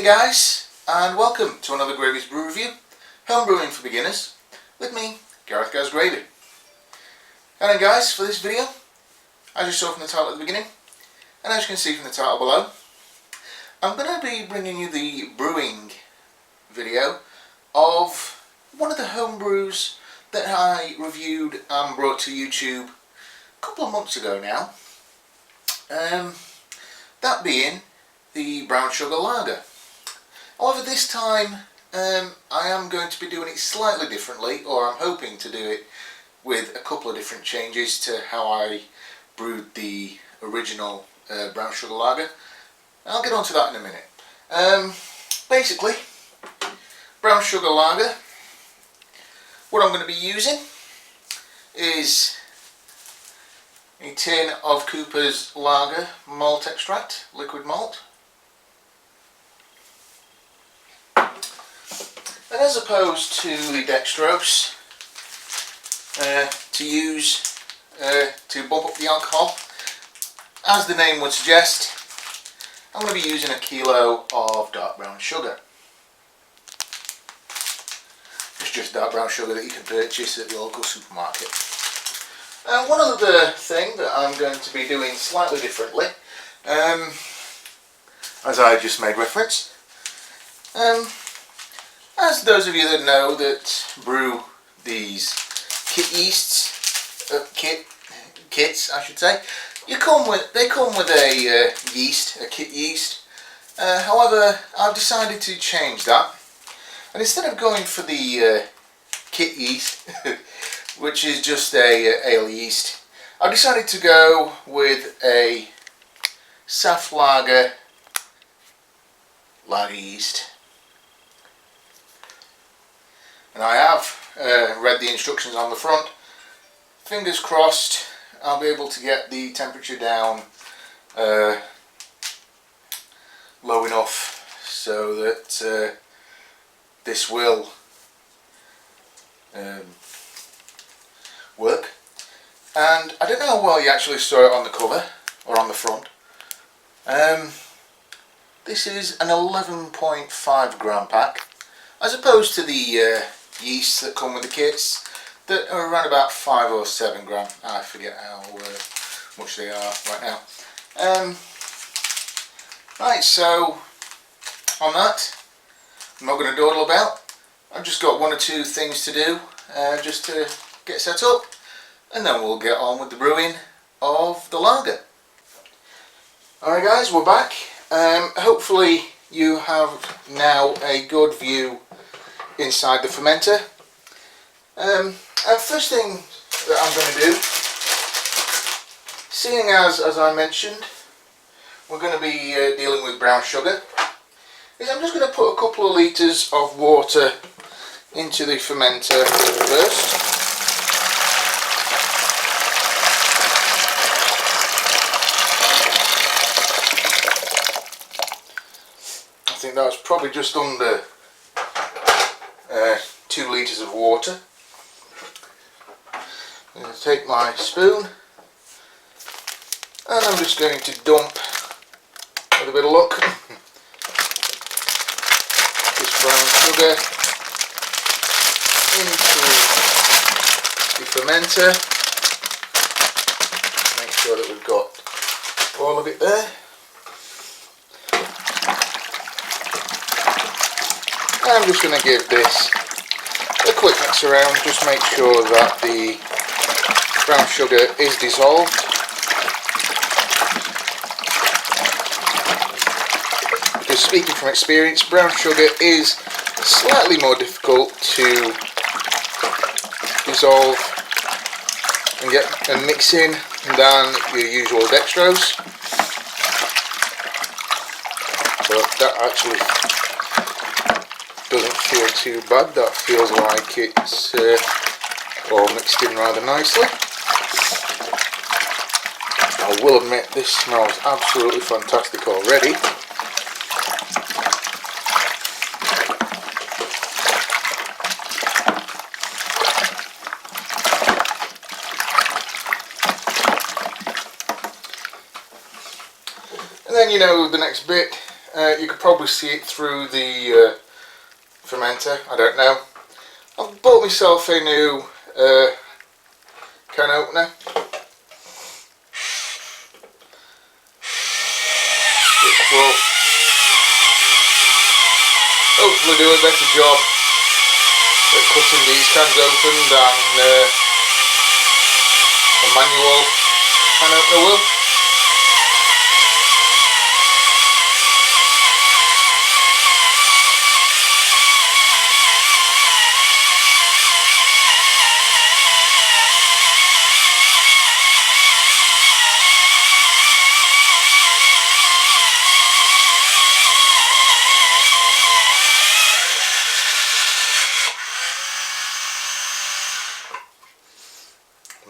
Hey guys, and welcome to another Gravy's Brew Review, Homebrewing for Beginners, with me, Gareth Goes Gravy. And then guys, for this video, as you saw from the title at the beginning, and as you can see from the title below, I'm going to be bringing you the brewing video of one of the homebrews that I reviewed and brought to YouTube a couple of months ago now. That being the brown sugar lager. However, this time I am going to be doing it slightly differently, or I'm hoping to do it with a couple of different changes to how I brewed the original brown sugar lager. I'll get onto that in a minute. Basically, brown sugar lager, what I'm going to be using is a tin of Cooper's Lager malt extract, liquid malt. And as opposed to the dextrose, to use to bump up the alcohol, as the name would suggest, I'm going to be using 1 kilo of dark brown sugar. It's just dark brown sugar that you can purchase at the local supermarket. One other thing that I'm going to be doing slightly differently, as I just made reference, as those of you that know that brew these kit yeasts, kits I should say, they come with a yeast, a kit yeast. However, I've decided to change that, and instead of going for the kit yeast, which is just a ale yeast, I've decided to go with a Saft lager yeast. And I have read the instructions on the front. Fingers crossed I'll be able to get the temperature down low enough so that this will work. And I don't know how well you actually saw it on the cover or on the front. This is an 11.5 gram pack, as opposed to the yeasts that come with the kits that are around about 5 or 7 gram. I forget how much they are right now. Right, so on that, I'm not going to dawdle about. I've just got 1 or 2 things to do just to get set up, and then we'll get on with the brewing of the lager. Alright guys, we're back. Hopefully you have now a good view inside the fermenter. First thing that I'm going to do, seeing as I mentioned we're going to be dealing with brown sugar, is I'm just going to put a couple of litres of water into the fermenter first. I think that's probably just under 2 litres of water. I'm going to take my spoon and I'm just going to dump, with a bit of luck, this brown sugar into the fermenter. Make sure that we've got all of it there. I'm just going to give this a quick mix around, just make sure that the brown sugar is dissolved. Because speaking from experience, brown sugar is slightly more difficult to dissolve and mix in than your usual dextrose. But that actually doesn't feel too bad. That feels like it's all mixed in rather nicely. I will admit this smells absolutely fantastic already. And then, you know, the next bit, You could probably see it through the fermenter, I don't know. I've bought myself a new can opener. Which will hopefully do a better job at cutting these cans open than a manual can opener will.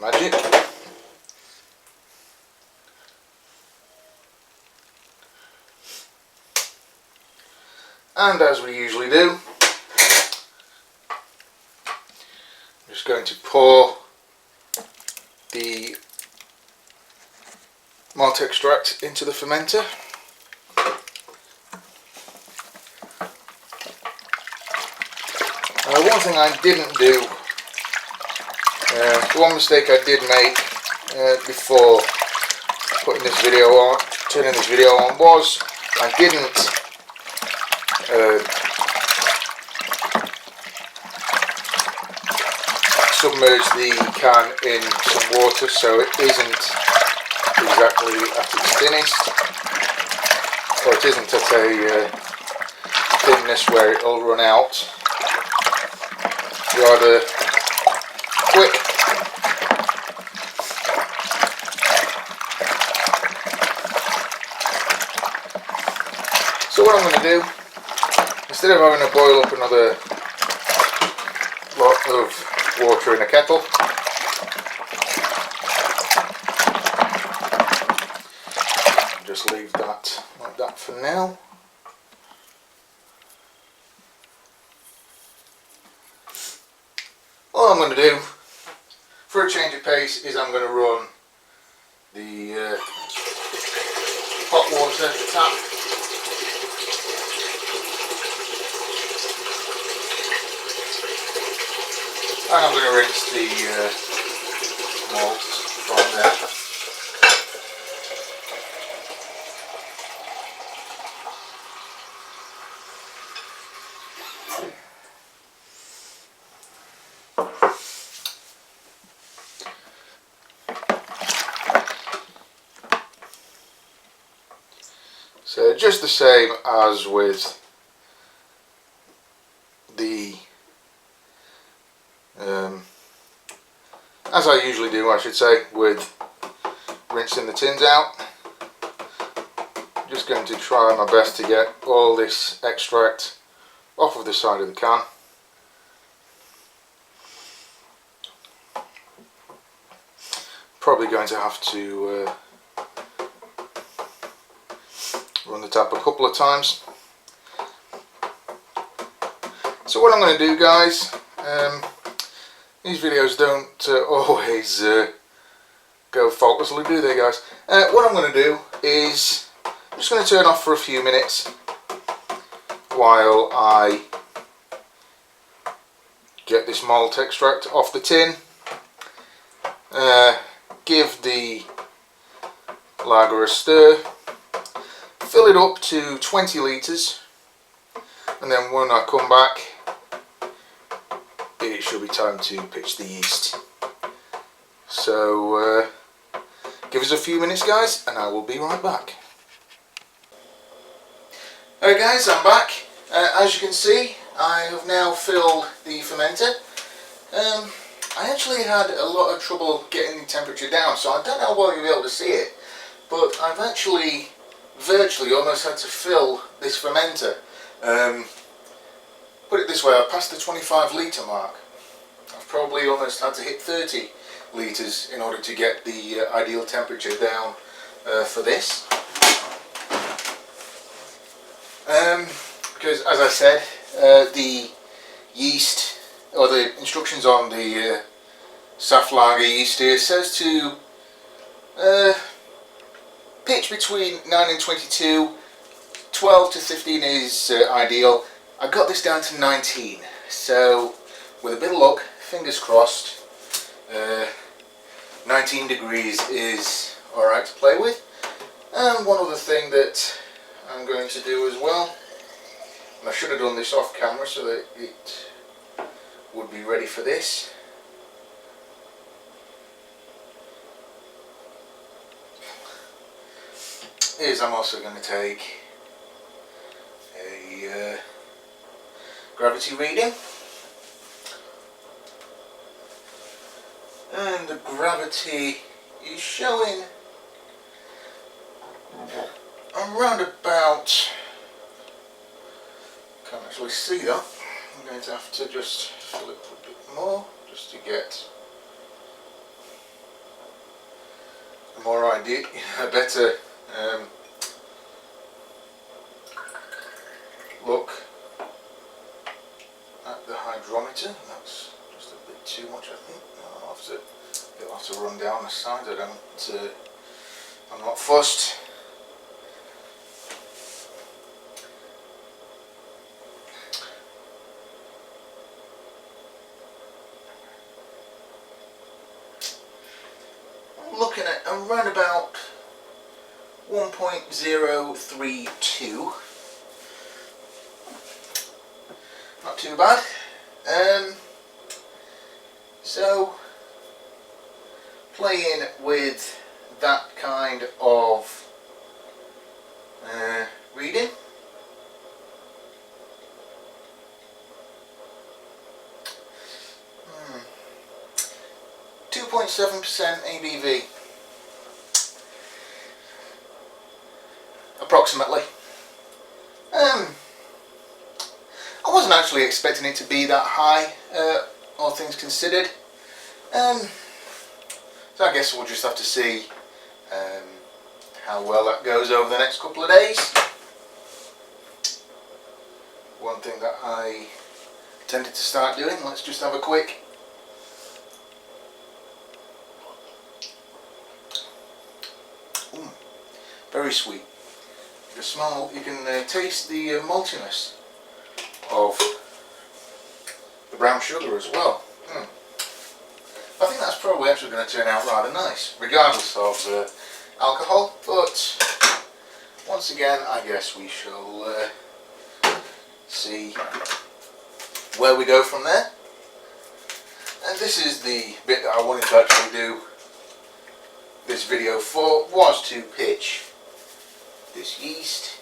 Magic. And as we usually do, I'm just going to pour the malt extract into the fermenter. One thing I didn't do, one mistake I did make before putting this video on, turning this video on, was I didn't submerge the can in some water, so it isn't exactly at its thinnest, or it isn't at a thinness where it will run out. Rather quick. So what I'm going to do, instead of having to boil up another lot of water in a kettle, just leave that like that for now. All I'm going to do, for a change of pace, is I'm going to run the hot water tap. And I'm going to rinse the malt from there. So just the same as with the, as I usually do, I should say, with rinsing the tins out. I'm just going to try my best to get all this extract off of the side of the can. Probably going to have to run the tap a couple of times. So what I'm going to do, guys, these videos don't always go faultlessly, do they, guys? What I'm going to do is I'm just going to turn off for a few minutes while I get this malt extract off the tin, give the lager a stir, fill it up to 20 litres, and then when I come back it should be time to pitch the yeast. So give us a few minutes, guys, and I will be right back. Alright guys, I'm back. As you can see, I have now filled the fermenter. I actually had a lot of trouble getting the temperature down, so I don't know whether you'll be able to see it, but I've actually virtually almost had to fill this fermenter. Put it this way, I've passed the 25 litre mark. I've probably almost had to hit 30 litres in order to get the ideal temperature down for this. Because as I said, the yeast, or the instructions on the Saft lager yeast here, says to pitch between 9 and 22 12 to 15 is ideal. I got this down to 19, so with a bit of luck, fingers crossed, 19 degrees is alright to play with. And one other thing that I'm going to do as well, and I should have done this off camera so that it would be ready for this. Is I'm also going to take a gravity reading, and the gravity is showing around about, can't actually see that, I'm going to have to just fill it a bit more just to get a more idea, a better look at the hydrometer. That's just a bit too much, I think. It'll have to run down the side. I'm not fussed. I'm looking at around about 1.032. Not too bad. So playing with that kind of reading, 2.7% ABV, approximately. I wasn't actually expecting it to be that high, all things considered. So I guess we'll just have to see how well that goes over the next couple of days. One thing that I tended to start doing, let's just have a quick. Very sweet. You can smell, you can taste the maltiness of the brown sugar as well. I think that's probably actually going to turn out rather nice, regardless of alcohol, but once again I guess we shall see where we go from there. And this is the bit that I wanted to actually do this video for, was to pitch this yeast.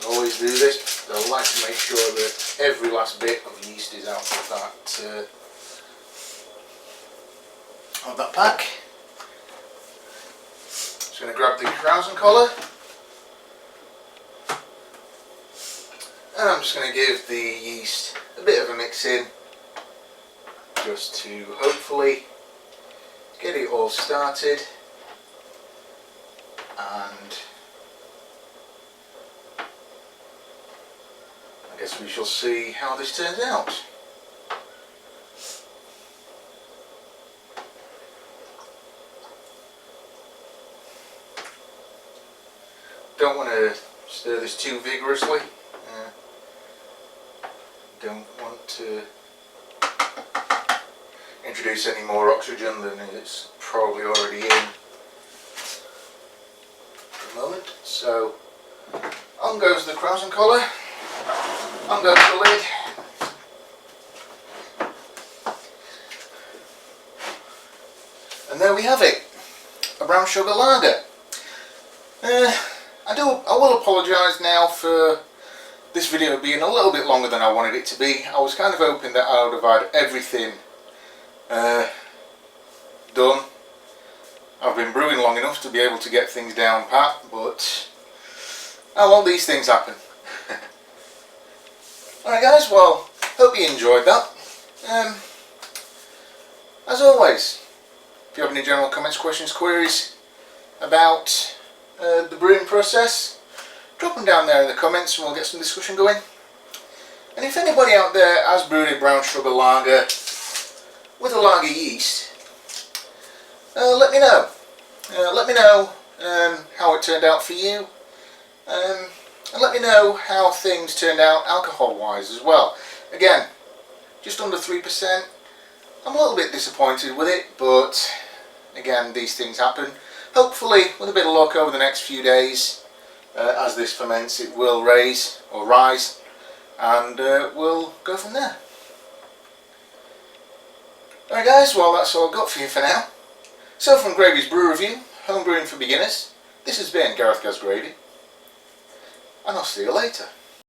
Always do this. I like to make sure that every last bit of yeast is out of that pack. Just going to grab the Krausen collar, and I'm just going to give the yeast a bit of a mix in, just to hopefully get it all started, and I guess we shall see how this turns out. Don't want to stir this too vigorously. Don't want to introduce any more oxygen than it's probably already in at the moment. So on goes the Krausen collar, on goes the lid, and there we have it, a brown sugar lager. I will apologise now for this video being a little bit longer than I wanted it to be. I was kind of hoping that I would have had everything done. I've been brewing long enough to be able to get things down pat, but oh well, these things happen. Alright guys, well, hope you enjoyed that. As always, if you have any general comments, questions, queries about the brewing process, drop them down there in the comments and we'll get some discussion going. And if anybody out there has brewed a brown sugar lager with a lager yeast, let me know. Let me know how it turned out for you. And let me know how things turned out alcohol wise as well. Again, just under 3%. I'm a little bit disappointed with it, but again, these things happen. Hopefully, with a bit of luck over the next few days, as this ferments, it will rise, and we'll go from there. Alright guys, well that's all I've got for you for now. So from Gravy's Brew Review, Homebrewing for Beginners, this has been Gareth Gaz Gravy, and I'll see you later.